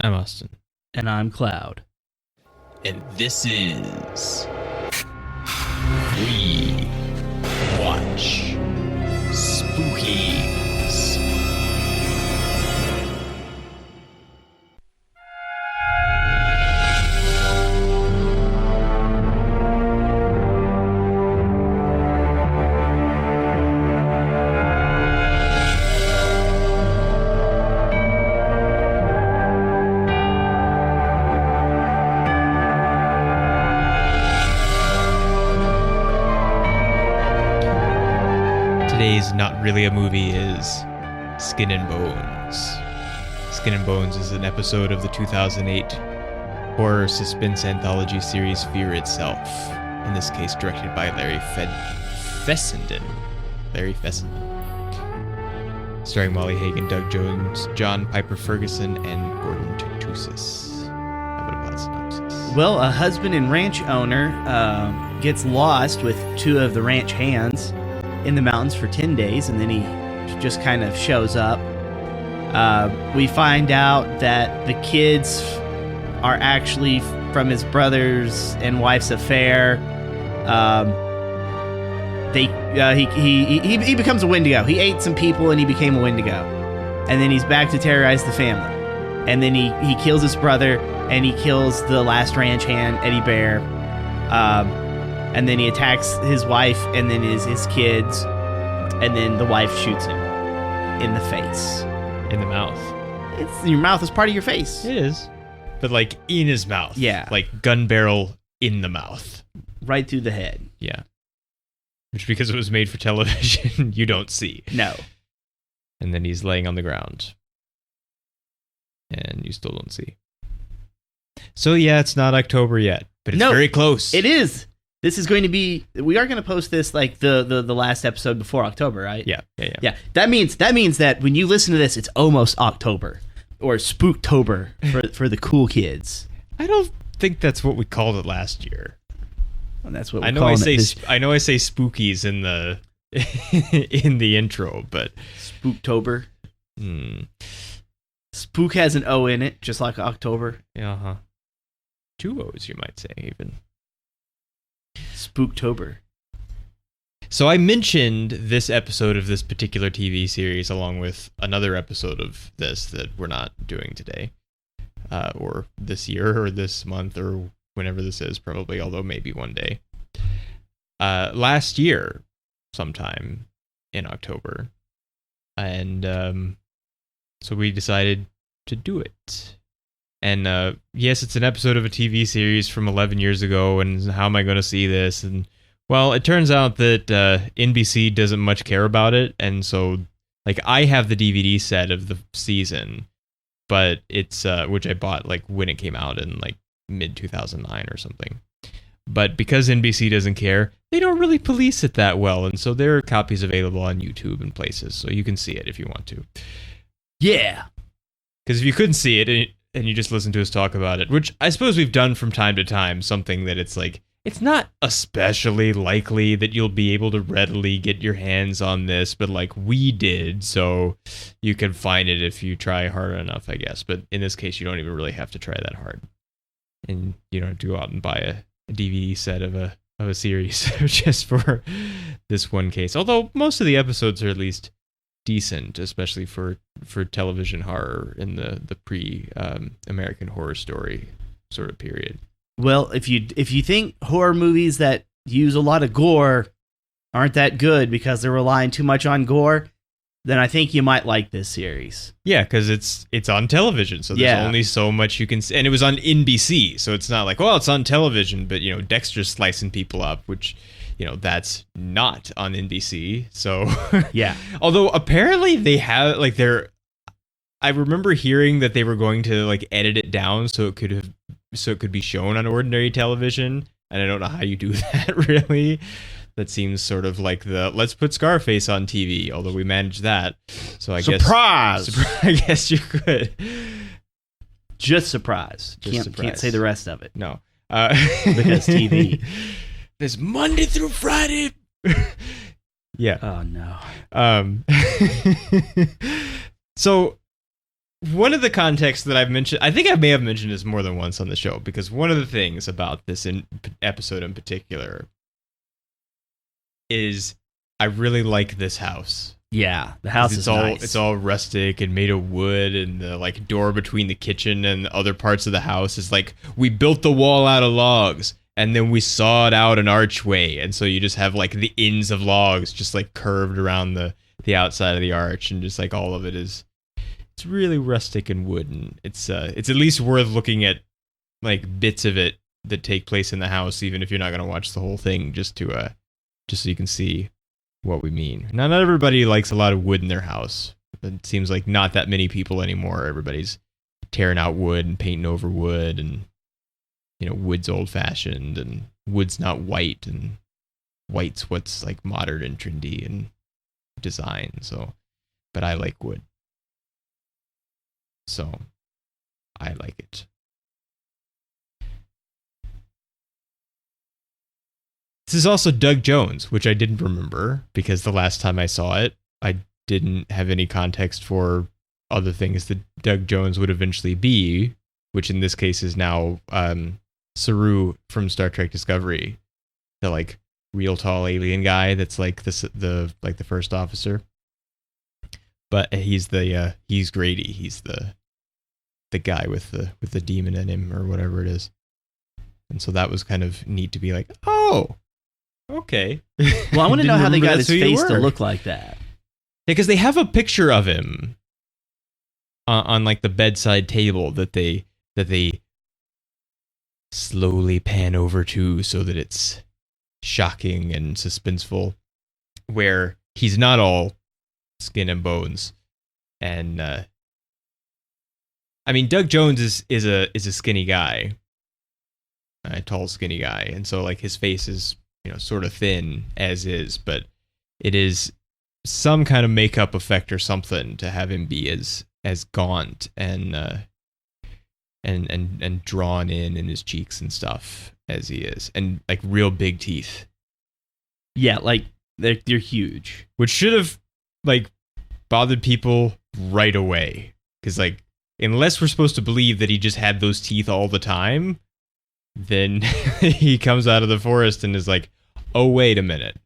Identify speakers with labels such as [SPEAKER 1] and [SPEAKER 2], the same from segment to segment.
[SPEAKER 1] I'm Austin.
[SPEAKER 2] And I'm Cloud.
[SPEAKER 3] And this is We Watch Spookies.
[SPEAKER 1] Today's not really a movie is Skin and Bones. Skin and Bones is an episode of the 2008 horror suspense anthology series Fear Itself. In this case, directed by Larry Fessenden. Starring Molly Hagan, Doug Jones, John Piper Ferguson, and Gordon Tootoosis. How about a plot synopsis?
[SPEAKER 2] Well, a husband and ranch owner gets lost with two of the ranch hands in the mountains for 10 days, and then he just kind of shows up. We find out that the kids are actually from his brother's and wife's affair. He becomes a Wendigo. He ate some people and he became a Wendigo, and then he's back to terrorize the family. And then he kills his brother, and he kills the last ranch hand, Eddie Bear. And then he attacks his wife and then his kids, and then the wife shoots him in the face.
[SPEAKER 1] In the mouth.
[SPEAKER 2] Your mouth is part of your face.
[SPEAKER 1] It is. But like in his mouth.
[SPEAKER 2] Yeah.
[SPEAKER 1] Like gun barrel in the mouth.
[SPEAKER 2] Right through the head.
[SPEAKER 1] Yeah. Which, because it was made for television, you don't see.
[SPEAKER 2] No.
[SPEAKER 1] And then he's laying on the ground. And you still don't see. So yeah, it's not October yet, but it's very close.
[SPEAKER 2] It is. This is going to be. We are going to post this like the last episode before October, right?
[SPEAKER 1] Yeah.
[SPEAKER 2] That means that when you listen to this, it's almost October or Spooktober for the cool kids.
[SPEAKER 1] I don't think that's what we called it last year.
[SPEAKER 2] And that's what
[SPEAKER 1] I know. I say spookies in the in the intro, but
[SPEAKER 2] Spooktober. Spook has an O in it, just like October.
[SPEAKER 1] Yeah. 2 O's, you might say, even.
[SPEAKER 2] Spooktober.
[SPEAKER 1] So I mentioned this episode of this particular TV series along with another episode of this that we're not doing today, or this year, or this month, or whenever this is, probably, although maybe one day. Last year, sometime in October. And so we decided to do it. And yes, it's an episode of a TV series from 11 years ago, and how am I going to see this? And well, it turns out that NBC doesn't much care about it, and so like I have the DVD set of the season, but it's which I bought like when it came out in like mid 2009 or something. But because NBC doesn't care, they don't really police it that well, and so there are copies available on YouTube and places, so you can see it if you want to.
[SPEAKER 2] Yeah.
[SPEAKER 1] Because if you couldn't see it and you just listen to us talk about it, which I suppose we've done from time to time, something that it's like, it's not especially likely that you'll be able to readily get your hands on this, but like we did, so you can find it if you try hard enough, I guess. But in this case, you don't even really have to try that hard. And you don't have to go out and buy a DVD set of a series just for this one case. Although most of the episodes are at least decent, especially for television horror in the pre American Horror Story sort of period.
[SPEAKER 2] Well, if you think horror movies that use a lot of gore aren't that good because they're relying too much on gore, then I think you might like this series. Yeah,
[SPEAKER 1] because it's on television, so there's only so much you can see. And it was on NBC, so it's not like, well, it's on television, but you know, Dexter's slicing people up, which, you know, that's not on NBC. So
[SPEAKER 2] yeah.
[SPEAKER 1] Although apparently they have like I remember hearing that they were going to like edit it down so it could be shown on ordinary television, and I don't know how you do that really. That seems sort of like let's put Scarface on TV, although we managed that. So I guess I guess you could.
[SPEAKER 2] Just surprise. Can't say the rest of it.
[SPEAKER 1] No.
[SPEAKER 2] Because TV.
[SPEAKER 1] There's Monday through Friday. Yeah.
[SPEAKER 2] Oh no.
[SPEAKER 1] So one of the contexts that I've mentioned, I think I may have mentioned this more than once on the show, because one of the things about this episode in particular is I really like this house.
[SPEAKER 2] Yeah, the house is nice.
[SPEAKER 1] It's all rustic and made of wood, and the like door between the kitchen and the other parts of the house is like, we built the wall out of logs and then we sawed out an archway, and so you just have like the ends of logs just like curved around the outside of the arch, and just like all of it is, it's really rustic and wooden. It's at least worth looking at like bits of it that take place in the house, even if you're not going to watch the whole thing, just so you can see what we mean. Now, not everybody likes a lot of wood in their house. It seems like not that many people anymore. Everybody's tearing out wood and painting over wood, and wood's old fashioned and wood's not white, and white's what's like modern and trendy and design. So, but I like wood. So, I like it. This is also Doug Jones, which I didn't remember because the last time I saw it, I didn't have any context for other things that Doug Jones would eventually be, which in this case is now Saru from Star Trek Discovery, the like real tall alien guy that's like the first officer. But he's Grady. He's the guy with the demon in him or whatever it is. And so that was kind of neat to be like, oh, okay.
[SPEAKER 2] Well, I want to know how they got his face to look like that.
[SPEAKER 1] Yeah, because they have a picture of him on like the bedside table that they slowly pan over to so that it's shocking and suspenseful, where he's not all skin and bones. And I mean, Doug Jones is a skinny guy, a tall skinny guy, and so like his face is sort of thin as is, but it is some kind of makeup effect or something to have him be as gaunt and drawn in his cheeks and stuff as he is, and like real big teeth.
[SPEAKER 2] Yeah, like they're huge,
[SPEAKER 1] which should have like bothered people right away, because like unless we're supposed to believe that he just had those teeth all the time, then he comes out of the forest and is like, oh, wait a minute,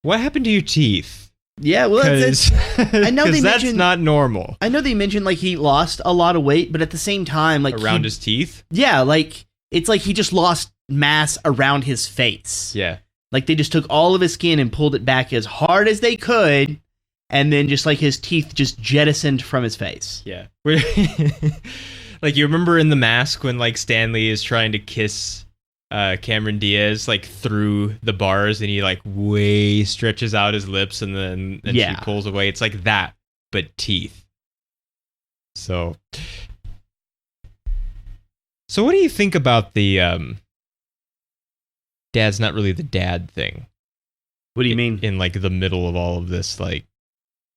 [SPEAKER 1] what happened to your teeth?
[SPEAKER 2] Yeah, well, I know they
[SPEAKER 1] that's not normal.
[SPEAKER 2] I know they mentioned like he lost a lot of weight, but at the same time, like
[SPEAKER 1] around his teeth.
[SPEAKER 2] Yeah, like it's like he just lost mass around his face.
[SPEAKER 1] Yeah, like
[SPEAKER 2] they just took all of his skin and pulled it back as hard as they could, and then just like his teeth just jettisoned from his face.
[SPEAKER 1] Yeah, like you remember in The Mask when like Stanley is trying to kiss Cameron Diaz like through the bars, and he like way stretches out his lips, and then she pulls away. It's like that, but teeth. So what do you think about the dad's not really the dad thing?
[SPEAKER 2] What do you mean?
[SPEAKER 1] In like the middle of all of this, like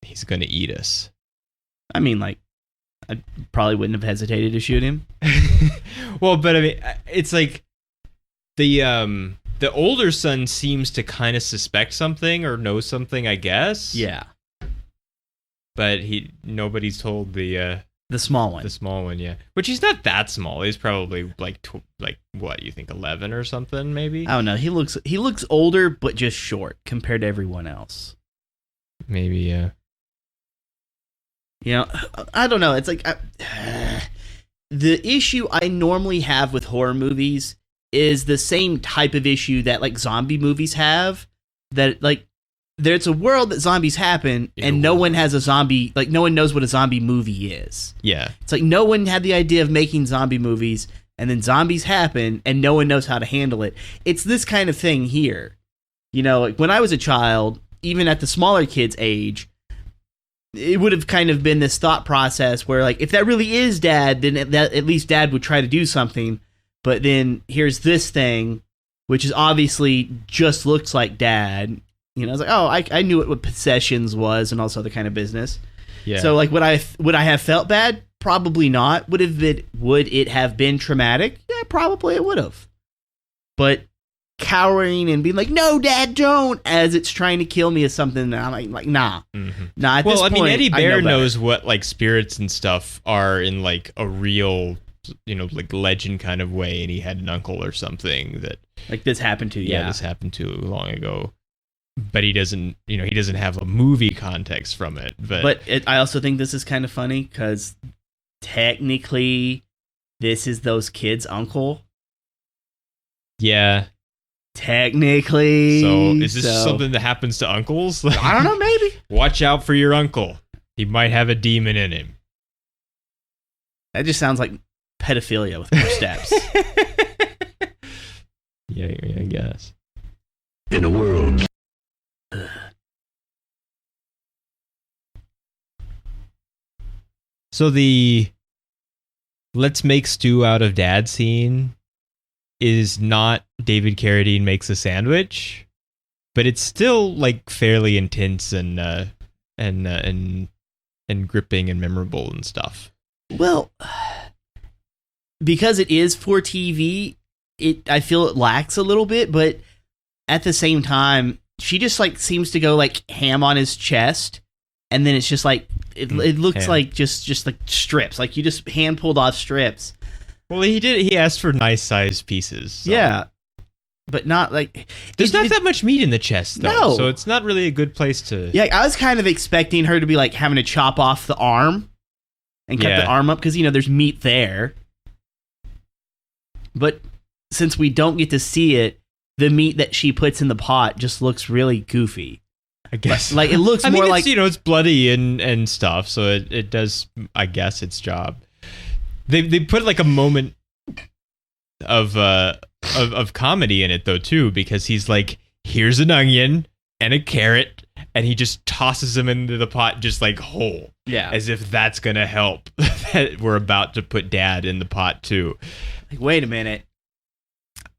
[SPEAKER 1] he's gonna eat us.
[SPEAKER 2] I mean, like I probably wouldn't have hesitated to shoot him.
[SPEAKER 1] Well, but I mean, it's like the older son seems to kind of suspect something or know something, I guess.
[SPEAKER 2] Yeah.
[SPEAKER 1] But nobody's told the
[SPEAKER 2] small one.
[SPEAKER 1] The small one, yeah. Which he's not that small. He's probably like what, you think 11 or something maybe?
[SPEAKER 2] I don't know. He looks older but just short compared to everyone else.
[SPEAKER 1] Maybe, yeah.
[SPEAKER 2] I don't know. It's like the issue I normally have with horror movies is the same type of issue that like zombie movies have, that like there's a world that zombies happen and no one has a zombie, like no one knows what a zombie movie is.
[SPEAKER 1] Yeah.
[SPEAKER 2] It's like no one had the idea of making zombie movies, and then zombies happen and no one knows how to handle it. It's this kind of thing here. Like when I was a child, even at the smaller kids' age, it would have kind of been this thought process where like if that really is dad, then at least dad would try to do something. But then here's this thing, which is obviously just looks like dad. I was like, oh, I knew what possessions was and all this other kind of business.
[SPEAKER 1] Yeah.
[SPEAKER 2] So like, would I have felt bad? Probably not. Would it have been traumatic? Yeah, probably it would have. But cowering and being like, "No, Dad, don't!" as it's trying to kill me, is something that I'm like, nah, nah. At this point,
[SPEAKER 1] Eddie Bear
[SPEAKER 2] know
[SPEAKER 1] knows what like spirits and stuff are in like a real, like legend kind of way, and he had an uncle or something that
[SPEAKER 2] like this happened to.
[SPEAKER 1] Yeah, this happened to long ago. But he doesn't, he doesn't have a movie context from it. But
[SPEAKER 2] I also think this is kind of funny because technically, this is those kids' uncle.
[SPEAKER 1] Yeah.
[SPEAKER 2] Technically.
[SPEAKER 1] So is this something that happens to uncles?
[SPEAKER 2] I don't know, maybe.
[SPEAKER 1] Watch out for your uncle. He might have a demon in him.
[SPEAKER 2] That just sounds like pedophilia with more steps.
[SPEAKER 1] Yeah, I guess.
[SPEAKER 3] In a world.
[SPEAKER 1] So the let's make stew out of dad scene is not David Carradine makes a sandwich, but it's still like fairly intense and gripping and memorable and stuff.
[SPEAKER 2] Well, because it is for TV, I feel it lacks a little bit, but at the same time, she just like seems to go like ham on his chest, and then it's just like it looks like just like strips, like you just hand pulled off strips.
[SPEAKER 1] Well, he asked for nice sized pieces. So.
[SPEAKER 2] Yeah, but not like
[SPEAKER 1] there's not that much meat in the chest though,
[SPEAKER 2] no.
[SPEAKER 1] So it's not really a good place to.
[SPEAKER 2] Yeah, I was kind of expecting her to be like having to chop off the arm and cut the arm up because there's meat there, but since we don't get to see it, the meat that she puts in the pot just looks really goofy.
[SPEAKER 1] I guess.
[SPEAKER 2] Like it looks more like
[SPEAKER 1] it's bloody and stuff, so it does, I guess, its job. They put like a moment of comedy in it though too, because he's like, here's an onion and a carrot, and he just tosses them into the pot just like whole.
[SPEAKER 2] Yeah.
[SPEAKER 1] As if that's gonna help that we're about to put dad in the pot too.
[SPEAKER 2] Like, wait a minute.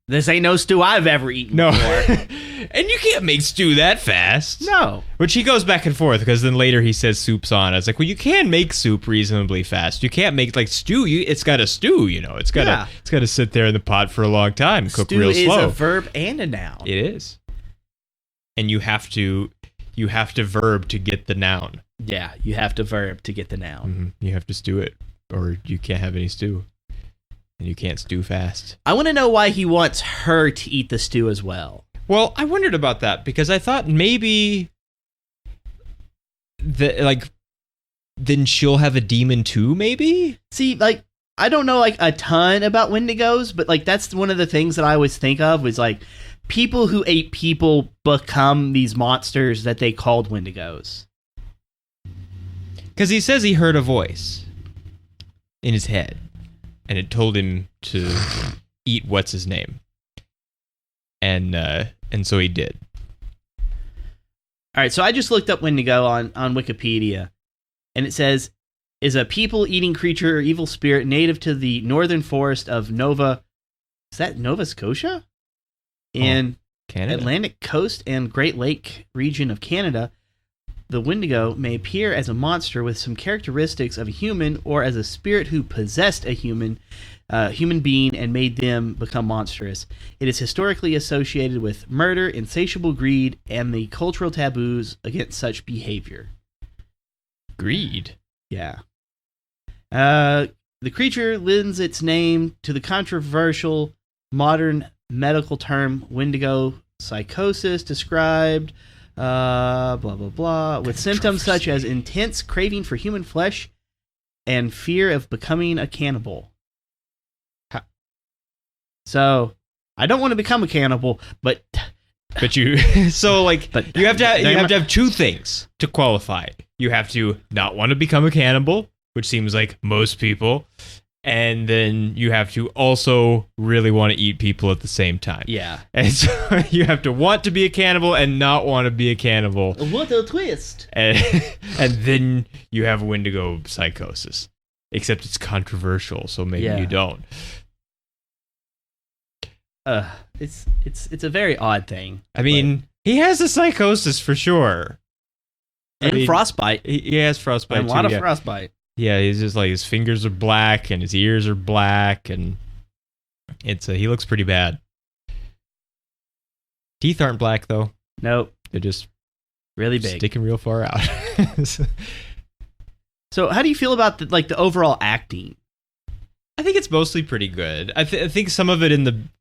[SPEAKER 2] This ain't no stew I've ever eaten before.
[SPEAKER 1] And you can't make stew that fast.
[SPEAKER 2] No.
[SPEAKER 1] Which he goes back and forth, because then later he says soup's on. I was like, well, you can make soup reasonably fast. You can't make like stew. It's got to stew, It's got to sit there in the pot for a long time, cook
[SPEAKER 2] stew
[SPEAKER 1] real slow.
[SPEAKER 2] Stew is a verb and a noun.
[SPEAKER 1] It is. And you have to verb to get the noun.
[SPEAKER 2] Yeah, you have to verb to get the noun.
[SPEAKER 1] Mm-hmm. You have to stew it, or you can't have any stew. And you can't stew fast.
[SPEAKER 2] I want to know why he wants her to eat the stew as well.
[SPEAKER 1] Well, I wondered about that because I thought maybe then she'll have a demon too, maybe?
[SPEAKER 2] See, like, I don't know like a ton about Wendigos, but like that's one of the things that I always think of was like people who ate people become these monsters that they called Wendigos.
[SPEAKER 1] Because he says he heard a voice in his head. And it told him to eat what's his name, and so he did.
[SPEAKER 2] All right, so I just looked up Wendigo on Wikipedia, and it says is a people-eating creature or evil spirit native to the northern forest of Nova Scotia, in
[SPEAKER 1] Canada,
[SPEAKER 2] Atlantic coast and Great Lake region of Canada. The Wendigo may appear as a monster with some characteristics of a human, or as a spirit who possessed a human being and made them become monstrous. It is historically associated with murder, insatiable greed, and the cultural taboos against such behavior.
[SPEAKER 1] Greed?
[SPEAKER 2] Yeah. The creature lends its name to the controversial modern medical term Wendigo psychosis, described blah blah blah, with symptoms such as intense craving for human flesh and fear of becoming a cannibal. So I don't want to become a cannibal, but
[SPEAKER 1] you so like but you have to have two things to qualify. You have to not want to become a cannibal, which seems like most people, and then you have to also really want to eat people at the same time.
[SPEAKER 2] Yeah.
[SPEAKER 1] And so you have to want to be a cannibal and not want to be a cannibal.
[SPEAKER 2] What a twist.
[SPEAKER 1] And then you have Wendigo psychosis. Except it's controversial, so maybe you don't.
[SPEAKER 2] It's a very odd thing.
[SPEAKER 1] I mean, he has a psychosis for sure.
[SPEAKER 2] And frostbite.
[SPEAKER 1] He has frostbite
[SPEAKER 2] and a lot of frostbite.
[SPEAKER 1] Yeah, he's just like his fingers are black and his ears are black, and he looks pretty bad. Teeth aren't black though.
[SPEAKER 2] Nope.
[SPEAKER 1] They're just
[SPEAKER 2] really big,
[SPEAKER 1] sticking real far out.
[SPEAKER 2] So how do you feel about the overall acting?
[SPEAKER 1] I think it's mostly pretty good. I think some of it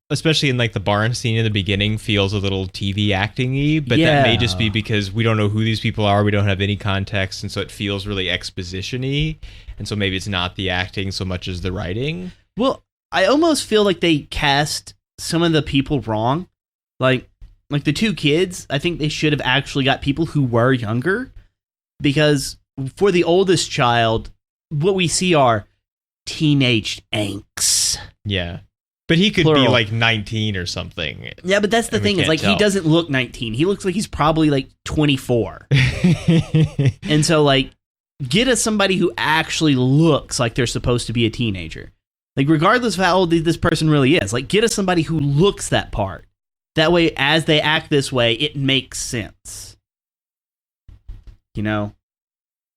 [SPEAKER 1] especially in like the barn scene in the beginning, feels a little TV acting-y, but that may just be because we don't know who these people are. We don't have any context, and so it feels really exposition-y. And so maybe it's not the acting so much as the writing.
[SPEAKER 2] Well, I almost feel like they cast some of the people wrong. Like the two kids, I think they should have actually got people who were younger, because for the oldest child, what we see are teenage angst.
[SPEAKER 1] Yeah. But he could
[SPEAKER 2] Plural.
[SPEAKER 1] be like 19 or something.
[SPEAKER 2] Yeah, but that's the thing, is like, he doesn't look 19. He looks like he's probably like 24. And so like, get us somebody who actually looks like they're supposed to be a teenager. Like, regardless of how old this person really is, like, get us somebody who looks that part. That way, as they act this way, it makes sense. You know?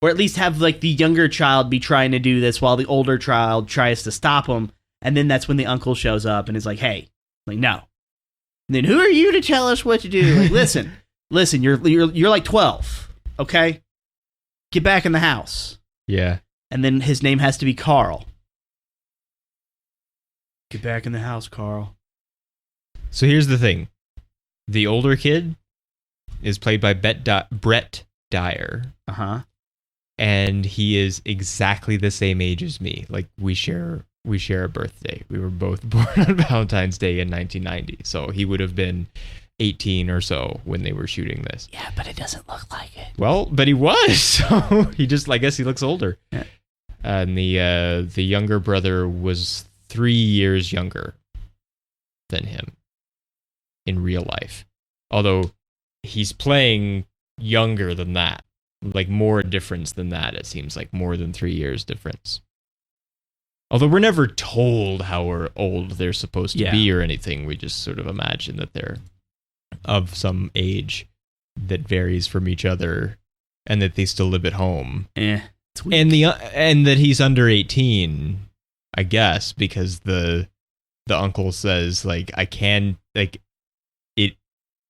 [SPEAKER 2] Or at least have like the younger child be trying to do this while the older child tries to stop him, and then that's when the uncle shows up and is like, "Hey," like, "No." And then, "Who are you to tell us what to do?" Like, listen, you're like 12, okay? Get back in the house.
[SPEAKER 1] Yeah.
[SPEAKER 2] And then his name has to be Carl. Get back in the house, Carl.
[SPEAKER 1] So here's the thing: the older kid is played by Brett Dyer. And he is exactly the same age as me. Like, we share a birthday. We were both born on Valentine's Day in 1990. So he would have been 18 or so when they were shooting this.
[SPEAKER 2] Yeah, but it doesn't look like it.
[SPEAKER 1] Well, but he was. So I guess he looks older.
[SPEAKER 2] Yeah.
[SPEAKER 1] And the younger brother was 3 years younger than him in real life. Although he's playing younger than that. Like, more difference than that, it seems like. More than 3 years difference. Although we're never told how old they're supposed to be or anything. We just sort of imagine that they're of some age that varies from each other, and that they still live at home.
[SPEAKER 2] It's weak.
[SPEAKER 1] And that he's under 18, I guess, because the uncle says, like, I can, like, it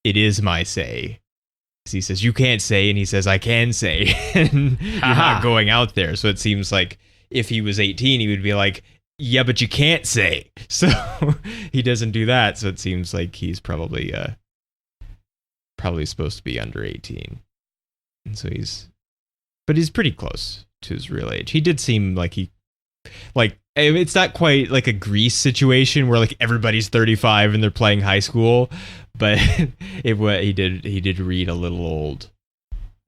[SPEAKER 1] is my say. He says, "You can't say," and he says, "I can say." And you're not going out there. So it seems like if he was 18, he would be like, "Yeah, but you can't say." So he doesn't do that. So it seems like he's probably supposed to be under 18. And so he's pretty close to his real age. He did seem like it's not quite like a Grease situation where like everybody's 35 and they're playing high school, but he did read a little old,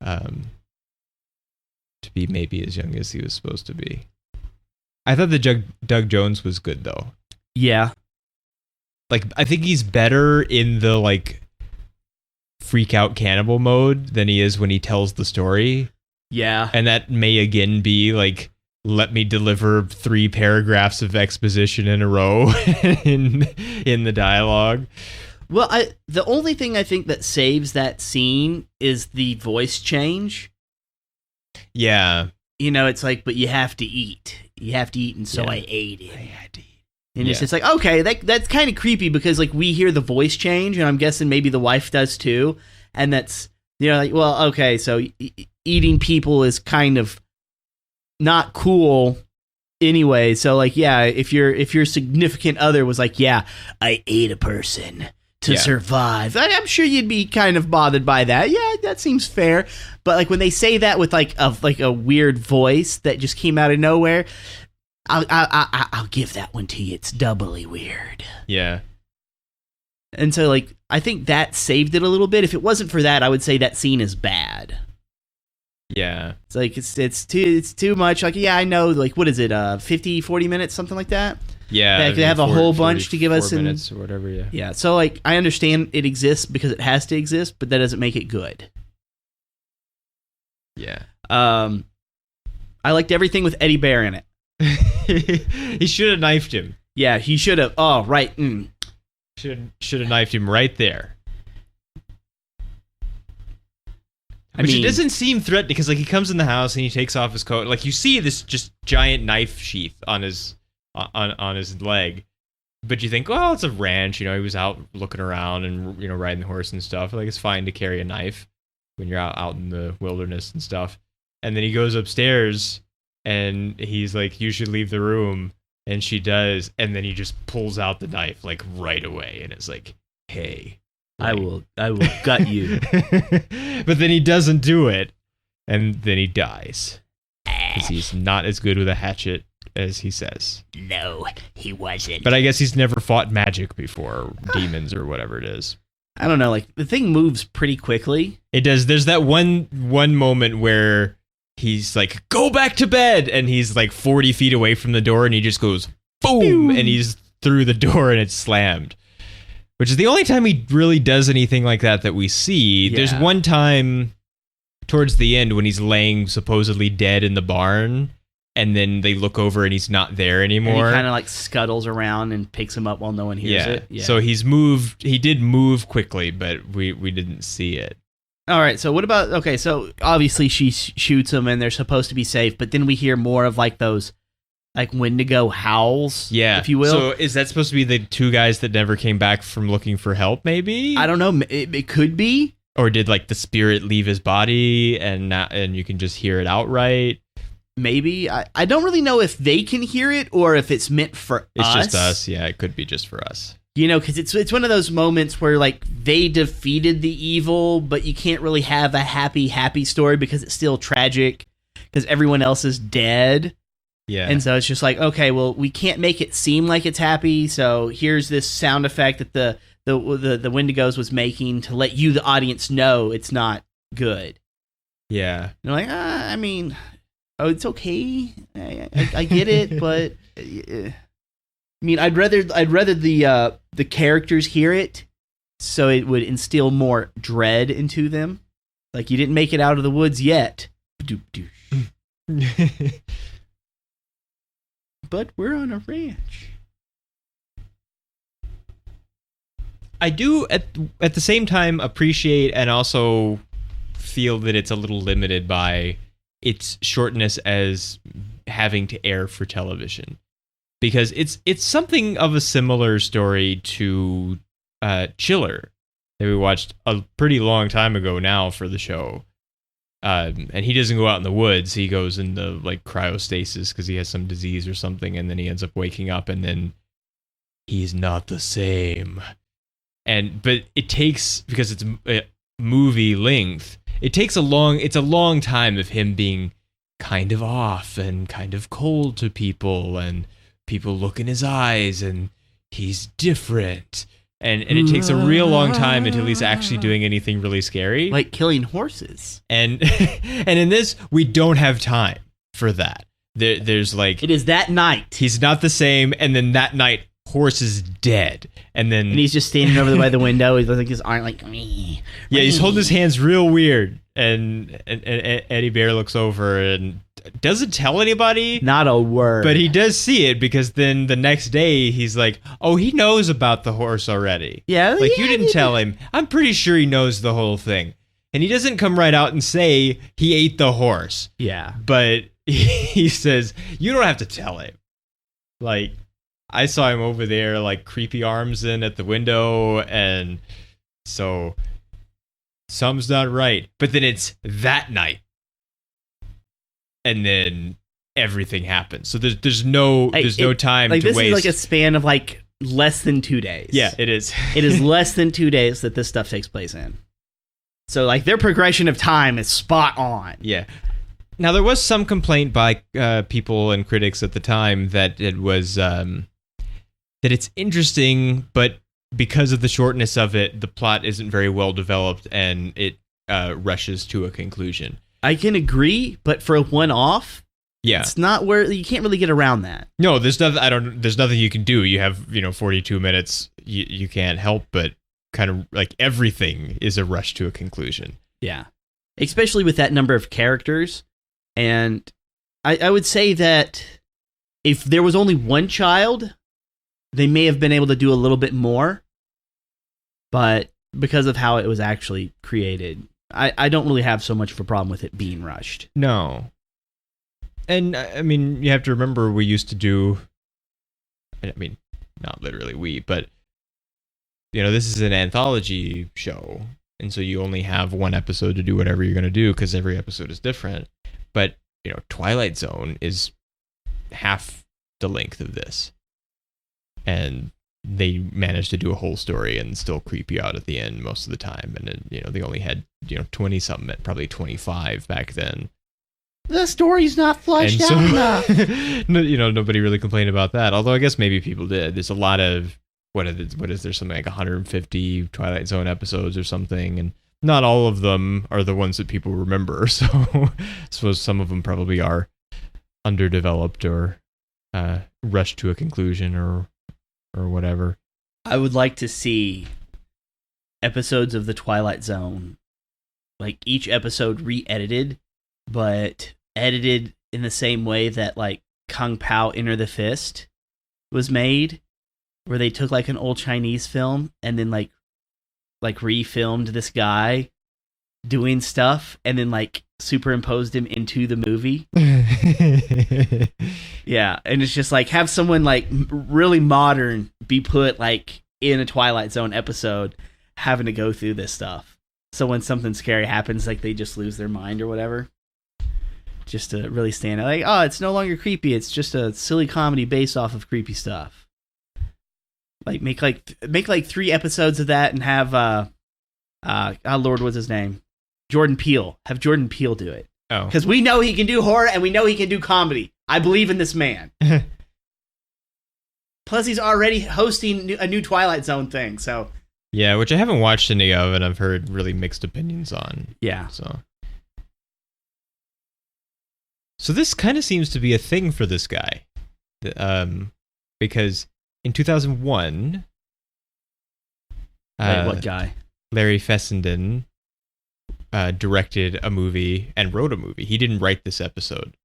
[SPEAKER 1] to be maybe as young as he was supposed to be. I thought the Doug Jones was good though.
[SPEAKER 2] Yeah,
[SPEAKER 1] like, I think he's better in the like freak out cannibal mode than he is when he tells the story.
[SPEAKER 2] Yeah,
[SPEAKER 1] and that may again be like, let me deliver 3 paragraphs of exposition in a row in the dialogue.
[SPEAKER 2] Well, the only thing I think that saves that scene is the voice change.
[SPEAKER 1] Yeah.
[SPEAKER 2] You know, it's like, but you have to eat. You have to eat, and so I ate it.
[SPEAKER 1] I had to eat.
[SPEAKER 2] And it's just like, okay, that's kind of creepy, because like we hear the voice change, and I'm guessing maybe the wife does too. And that's, you know, like, well, okay, so eating people is kind of not cool anyway. So like, yeah, if your significant other was like, yeah, I ate a person to survive, I'm sure you'd be kind of bothered by that. Yeah, that seems fair. But like when they say that with like a weird voice that just came out of nowhere, I'll give that one to you. It's doubly weird.
[SPEAKER 1] Yeah.
[SPEAKER 2] And so like, I think that saved it a little bit. If it wasn't for that, I would say that scene is bad.
[SPEAKER 1] Yeah.
[SPEAKER 2] It's like, it's too much. Like, yeah, I know, like, what is it, 50, 40 minutes, something like that?
[SPEAKER 1] Yeah.
[SPEAKER 2] They have a whole bunch to give us in
[SPEAKER 1] minutes or whatever, yeah.
[SPEAKER 2] Yeah, so like, I understand it exists because it has to exist, but that doesn't make it good.
[SPEAKER 1] Yeah.
[SPEAKER 2] I liked everything with Eddie Bear in it.
[SPEAKER 1] He should have knifed him.
[SPEAKER 2] Yeah, he should have. Oh, right.
[SPEAKER 1] Should have knifed him right there. Which it doesn't seem threatening, because like he comes in the house and he takes off his coat. Like, you see this just giant knife sheath on his leg, but you think, well, it's a ranch. He was out looking around and riding the horse and stuff. Like it's fine to carry a knife when you're out in the wilderness and stuff. And then he goes upstairs and he's like, "You should leave the room." And she does, and then he just pulls out the knife like right away, and it's like, "Hey,
[SPEAKER 2] I will gut you."
[SPEAKER 1] But then he doesn't do it, and then he dies because he's not as good with a hatchet as he says.
[SPEAKER 2] No, he wasn't.
[SPEAKER 1] But I guess he's never fought magic before, or demons, or whatever it is.
[SPEAKER 2] I don't know. Like the thing moves pretty quickly.
[SPEAKER 1] It does. There's that one moment where he's like, "Go back to bed," and he's like 40 feet away from the door, and he just goes boom, and he's through the door, and it's slammed. Which is the only time he really does anything like that we see. Yeah. There's one time towards the end when he's laying supposedly dead in the barn, and then they look over and he's not there anymore.
[SPEAKER 2] And he kind of like scuttles around and picks him up while no one hears it.
[SPEAKER 1] Yeah. So he's moved. He did move quickly, but we didn't see it.
[SPEAKER 2] All right. So what about? Okay. So obviously she shoots him, and they're supposed to be safe. But then we hear more of like those, like Wendigo howls. Yeah, if you will.
[SPEAKER 1] So is that supposed to be the two guys that never came back from looking for help? Maybe.
[SPEAKER 2] I don't know. It could be.
[SPEAKER 1] Or did like the spirit leave his body and you can just hear it outright?
[SPEAKER 2] Maybe. I don't really know if they can hear it or if it's meant for us.
[SPEAKER 1] It's just us. Yeah, it could be just for us.
[SPEAKER 2] Because it's one of those moments where like they defeated the evil, but you can't really have a happy story because it's still tragic because everyone else is dead.
[SPEAKER 1] Yeah.
[SPEAKER 2] And so it's just like, okay, well, we can't make it seem like it's happy, so here's this sound effect that the Wendigos was making to let you, the audience, know it's not good.
[SPEAKER 1] Yeah.
[SPEAKER 2] And they're like, I mean, it's okay. I get it, but I mean, I'd rather the characters hear it, so it would instill more dread into them. Like, you didn't make it out of the woods yet. But we're on a ranch.
[SPEAKER 1] I do at the same time appreciate and also feel that it's a little limited by its shortness as having to air for television, because it's something of a similar story to Chiller that we watched a pretty long time ago now for the show. And he doesn't go out in the woods. He goes into like cryostasis because he has some disease or something, and then he ends up waking up, and then he's not the same. But it takes, because it's movie length, it's a long time of him being kind of off and kind of cold to people, and people look in his eyes, and he's different. And it takes a real long time until he's actually doing anything really scary.
[SPEAKER 2] Like killing horses.
[SPEAKER 1] And in this, we don't have time for that. There's like...
[SPEAKER 2] It is that night.
[SPEAKER 1] He's not the same, and then that night, horse is dead. And
[SPEAKER 2] he's just standing over by the window. He's like his arm like...
[SPEAKER 1] Yeah, he's holding his hands real weird. And Eddie Bear looks over and doesn't tell anybody.
[SPEAKER 2] Not a word.
[SPEAKER 1] But he does see it, because then the next day he's like, oh, he knows about the horse already.
[SPEAKER 2] Yeah.
[SPEAKER 1] Like, you didn't tell him. I'm pretty sure he knows the whole thing. And he doesn't come right out and say he ate the horse.
[SPEAKER 2] Yeah.
[SPEAKER 1] But he says, you don't have to tell him. Like, I saw him over there, like, creepy arms in at the window, and so something's not right. But then it's that night, and then everything happens. So there's no time to waste.
[SPEAKER 2] This is like a span of like less than 2 days.
[SPEAKER 1] Yeah, it is.
[SPEAKER 2] It is less than 2 days that this stuff takes place in. So like their progression of time is spot on.
[SPEAKER 1] Yeah. Now there was some complaint by people and critics at the time that it was that it's interesting, but because of the shortness of it, the plot isn't very well developed, and it rushes to a conclusion.
[SPEAKER 2] I can agree, but for a one-off,
[SPEAKER 1] yeah,
[SPEAKER 2] it's not where you can't really get around that.
[SPEAKER 1] No, there's nothing. There's nothing you can do. You have 42 minutes. You can't help but kind of like everything is a rush to a conclusion.
[SPEAKER 2] Yeah, especially with that number of characters, and I would say that if there was only one child, they may have been able to do a little bit more, but because of how it was actually created, I don't really have so much of a problem with it being rushed.
[SPEAKER 1] No. And, I mean, you have to remember we used to do... I mean, not literally we, but this is an anthology show, and so you only have one episode to do whatever you're going to do because every episode is different. But Twilight Zone is half the length of this, and they managed to do a whole story and still creep you out at the end most of the time. And they only had 20 something, probably 25 back then.
[SPEAKER 2] The story's not fleshed out enough.
[SPEAKER 1] Nobody really complained about that. Although I guess maybe people did. There's a lot of what is there, something like 150 Twilight Zone episodes or something, and not all of them are the ones that people remember. So I suppose some of them probably are underdeveloped or rushed to a conclusion or whatever.
[SPEAKER 2] I would like to see episodes of the Twilight Zone, like each episode re-edited, but edited in the same way that like Kung Pao Enter the Fist was made, where they took like an old Chinese film and then like refilmed this guy doing stuff and then like superimposed him into the movie. Yeah, and it's just like have someone like really modern be put like in a Twilight Zone episode having to go through this stuff. So when something scary happens, like they just lose their mind or whatever. Just to really stand out. Like, oh, it's no longer creepy. It's just a silly comedy based off of creepy stuff. Like make 3 episodes of that and have oh Lord, what's his name? Jordan Peele. Have Jordan Peele do it.
[SPEAKER 1] Oh.
[SPEAKER 2] Because we know he can do horror and we know he can do comedy. I believe in this man. Plus, he's already hosting a new Twilight Zone thing, so...
[SPEAKER 1] Yeah, which I haven't watched any of, and I've heard really mixed opinions on.
[SPEAKER 2] Yeah.
[SPEAKER 1] So this kind of seems to be a thing for this guy. Because in 2001...
[SPEAKER 2] Wait, what guy?
[SPEAKER 1] Larry Fessenden directed a movie and wrote a movie. He didn't write this episode.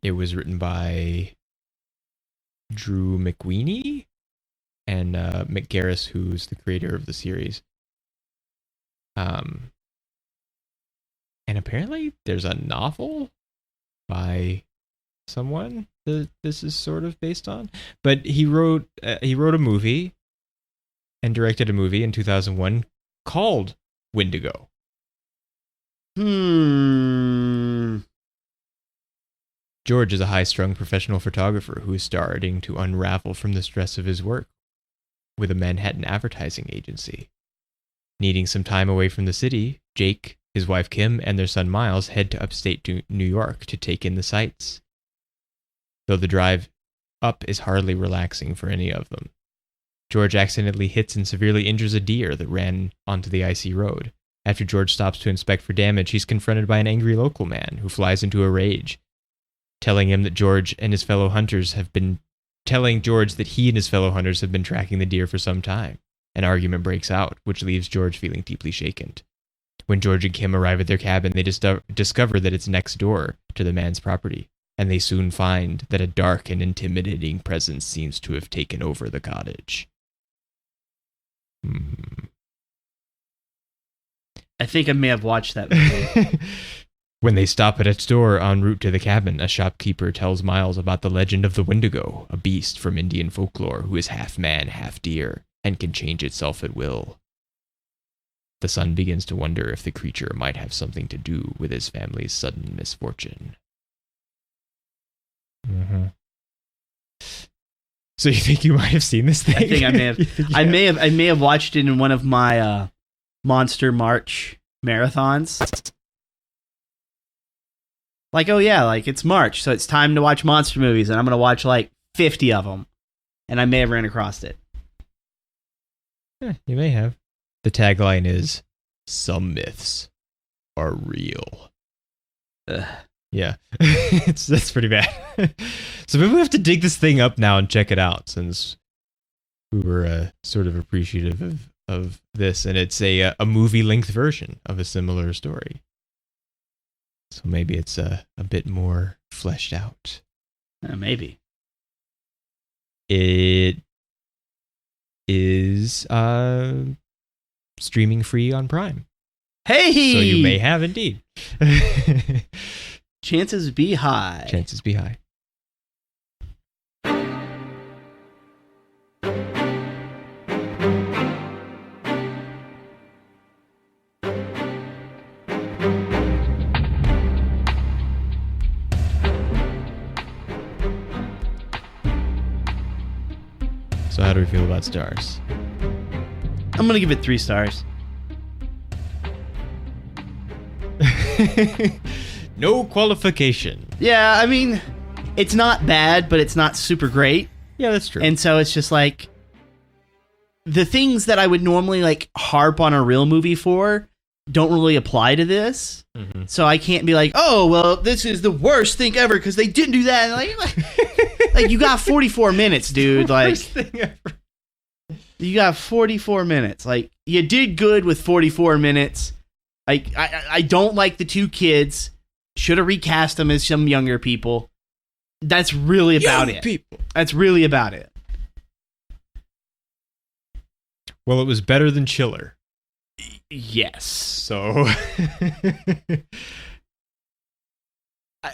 [SPEAKER 1] It was written by Drew McWeeny and Mick Garris, who's the creator of the series. And apparently there's a novel by someone that this is sort of based on. But he wrote a movie and directed a movie in 2001 called Wendigo. George is a high-strung professional photographer who is starting to unravel from the stress of his work with a Manhattan advertising agency. Needing some time away from the city, Jake, his wife Kim, and their son Miles head to upstate New York to take in the sights. Though the drive up is hardly relaxing for any of them. George accidentally hits and severely injures a deer that ran onto the icy road. After George stops to inspect for damage, he's confronted by an angry local man who flies into a rage, telling him that George and his fellow hunters have been tracking the deer for some time. An argument breaks out, which leaves George feeling deeply shaken. When George and Kim arrive at their cabin, they discover that it's next door to the man's property, and they soon find that a dark and intimidating presence seems to have taken over the cottage.
[SPEAKER 2] I think I may have watched that movie.
[SPEAKER 1] When they stop at its door en route to the cabin, a shopkeeper tells Miles about the legend of the Wendigo, a beast from Indian folklore who is half man, half deer, and can change itself at will. The son begins to wonder if the creature might have something to do with his family's sudden misfortune. Mm-hmm. So you think you might have seen this thing?
[SPEAKER 2] I think I may have. I may have watched it in one of my Monster March marathons. Like, oh yeah, like it's March, so it's time to watch monster movies, and I'm gonna watch like 50 of them, and I may have ran across it.
[SPEAKER 1] You may have. The tagline is, "Some myths are real." Yeah, that's pretty bad. So maybe we have to dig this thing up now and check it out, since we were sort of appreciative of this, and it's a movie-length version of a similar story. So maybe it's a bit more fleshed out.
[SPEAKER 2] Maybe.
[SPEAKER 1] It is streaming free on Prime.
[SPEAKER 2] Hey!
[SPEAKER 1] So you may have indeed.
[SPEAKER 2] Chances be high.
[SPEAKER 1] Chances be high. So how do we feel about stars?
[SPEAKER 2] I'm gonna give it 3 stars.
[SPEAKER 1] No qualification.
[SPEAKER 2] Yeah, I mean, it's not bad, but it's not super great.
[SPEAKER 1] Yeah, that's true.
[SPEAKER 2] And so it's just like the things that I would normally like harp on a real movie for don't really apply to this.
[SPEAKER 1] Mm-hmm.
[SPEAKER 2] So I can't be like, oh, well, this is the worst thing ever because they didn't do that. Like you got 44 minutes, dude. Like,
[SPEAKER 1] Worst thing ever.
[SPEAKER 2] You got 44 minutes. Like, you did good with 44 minutes. Like, I don't like the 2 kids. Should have recast them as some younger people. That's really about it.
[SPEAKER 1] People.
[SPEAKER 2] That's really about it.
[SPEAKER 1] Well, it was better than Chiller.
[SPEAKER 2] Yes.
[SPEAKER 1] So,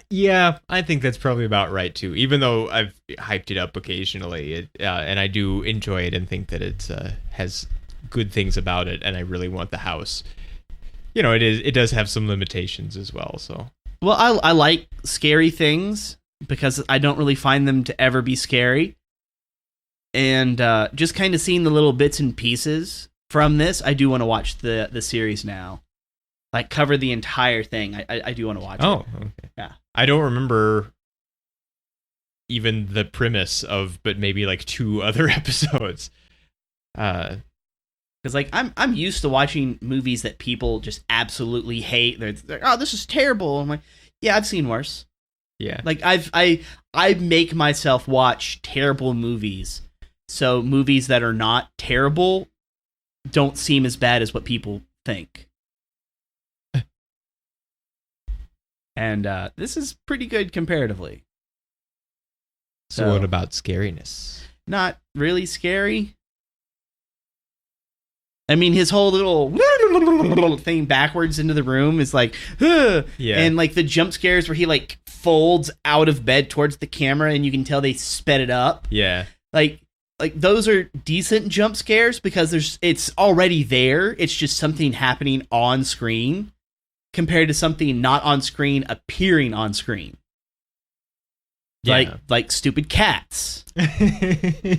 [SPEAKER 1] yeah, I think that's probably about right too. Even though I've hyped it up occasionally, and I do enjoy it and think that it has good things about it, and I really want the house. You know, it does have some limitations as well. So,
[SPEAKER 2] well, I like scary things because I don't really find them to ever be scary, and just kind of seeing the little bits and pieces from this, I do want to watch the series now. Like, cover the entire thing. I do want to watch it.
[SPEAKER 1] oh, okay.
[SPEAKER 2] Yeah.
[SPEAKER 1] I don't remember even the premise of, but maybe like 2 other episodes.
[SPEAKER 2] Because like I'm used to watching movies that people just absolutely hate. They're like, oh, this is terrible. I'm like, yeah, I've seen worse.
[SPEAKER 1] Yeah.
[SPEAKER 2] Like I make myself watch terrible movies, so movies that are not terrible don't seem as bad as what people think. And this is pretty good comparatively.
[SPEAKER 1] So what about scariness?
[SPEAKER 2] Not really scary. I mean, his whole little thing backwards into the room is like, yeah. And like the jump scares where he like folds out of bed towards the camera and you can tell they sped it up.
[SPEAKER 1] Yeah.
[SPEAKER 2] Like those are decent jump scares because it's already there. It's just something happening on screen compared to something not on screen appearing on screen.
[SPEAKER 1] Yeah.
[SPEAKER 2] Like stupid cats.
[SPEAKER 1] Yeah.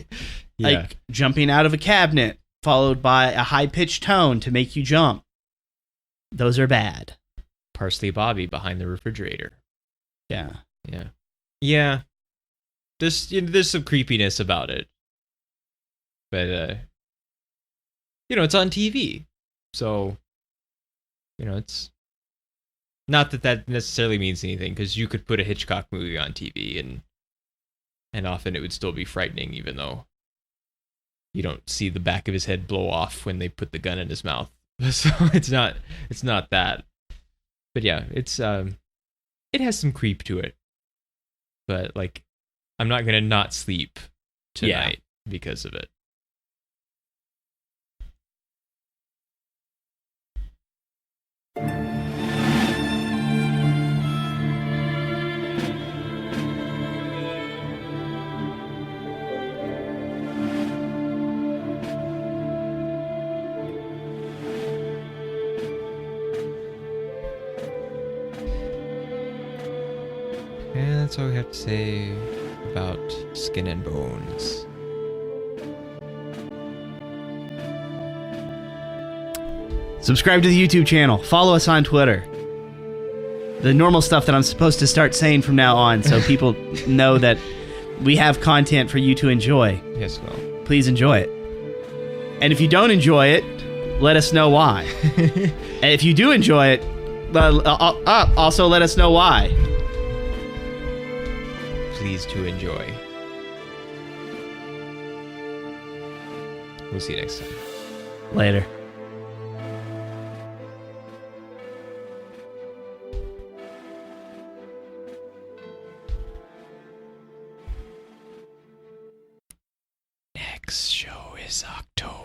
[SPEAKER 2] Like jumping out of a cabinet followed by a high-pitched tone to make you jump. Those are bad.
[SPEAKER 1] Parsley Bobby behind the refrigerator.
[SPEAKER 2] Yeah.
[SPEAKER 1] Yeah. Yeah. There's some creepiness about it. But, it's on TV. So, it's not that necessarily means anything, because you could put a Hitchcock movie on TV and often it would still be frightening, even though you don't see the back of his head blow off when they put the gun in his mouth. So it's not that. But yeah, it has some creep to it. But like, I'm not gonna not sleep tonight because of it. And that's all we have to say about Skin and Bones.
[SPEAKER 2] Subscribe to the YouTube channel. Follow us on Twitter. The normal stuff that I'm supposed to start saying from now on, so people know that we have content for you to enjoy.
[SPEAKER 1] Yes, well.
[SPEAKER 2] Please enjoy it. And if you don't enjoy it, let us know why. And if you do enjoy it, also let us know why.
[SPEAKER 1] Please to enjoy. We'll see you next time.
[SPEAKER 2] Later.
[SPEAKER 1] Next show is October.